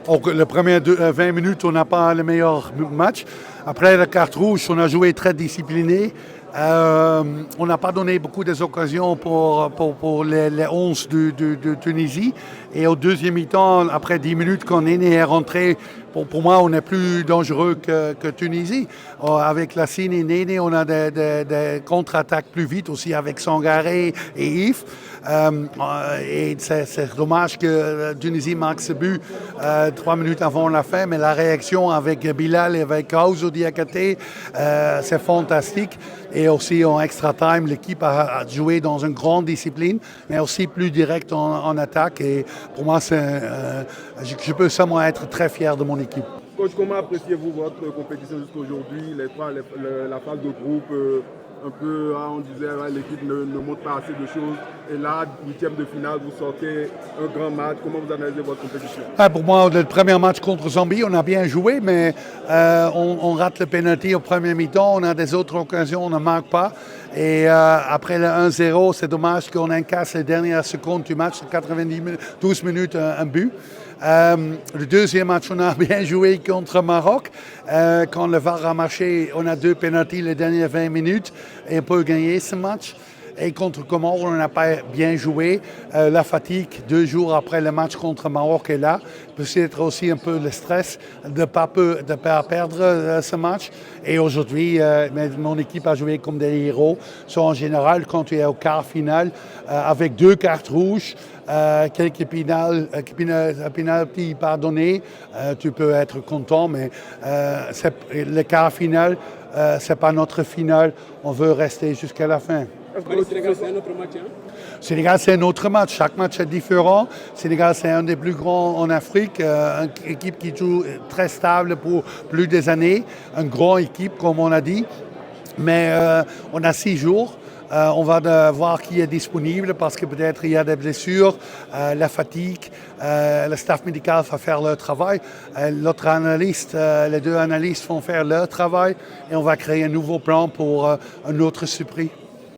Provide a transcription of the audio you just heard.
Les premières 20 minutes, on n'a pas le meilleur match. Après la carte rouge, on a joué très discipliné. On n'a pas donné beaucoup d'occasions pour les 11 de Tunisie. Et au deuxième mi-temps, après 10 minutes, quand Néné est rentré, pour moi, on est plus dangereux que Tunisie. Avec Lassine et Néné, on a des contre-attaques plus vite aussi avec Sangaré et Yves. Et c'est dommage que Tunisie marque ce but 3 minutes avant la fin, mais la réaction avec Bilal et avec Kauzo Diakate, c'est fantastique. Et aussi en extra time, l'équipe a joué dans une grande discipline, mais aussi plus direct en attaque. Et pour moi, je peux seulement être très fier de mon équipe. Coach, comment appréciez-vous votre compétition jusqu'à aujourd'hui, la phase de groupe un peu, on disait l'équipe ne montre pas assez de choses. Et là, huitième de finale, vous sortez un grand match. Comment vous analysez votre compétition? Pour moi, le premier match contre Zambie, on a bien joué, mais on rate le penalty au premier mi-temps. On a des autres occasions, on ne marque pas. Et après le 1-0, c'est dommage qu'on incasse les dernières secondes du match, 12 minutes, un but. Le deuxième match, on a bien joué contre Maroc. Quand le VAR a marché, on a 2 pénaltys les dernières 20 minutes et on peut gagner ce match. Et contre Comores, on n'a pas bien joué. La fatigue, 2 jours après le match contre Maroc est là. Peut-être aussi un peu le stress de ne pas perdre ce match. Et aujourd'hui, mon équipe a joué comme des héros. En général, quand tu es au quart final, avec 2 cartes rouges, quelques pénaltys pardonnés, tu peux être content, mais le quart final, ce n'est pas notre finale. On veut rester jusqu'à la fin. Le Sénégal, c'est un autre match. Sénégal, c'est un autre match. Chaque match est différent. Sénégal, c'est un des plus grands en Afrique. Une équipe qui joue très stable pour plus des années. Une grande équipe, comme on a dit. Mais on a 6 jours. On va voir qui est disponible parce que peut-être il y a des blessures, la fatigue. Le staff médical va faire leur travail. L'autre analyste, les 2 analystes vont faire leur travail. Et on va créer un nouveau plan pour un autre surprise.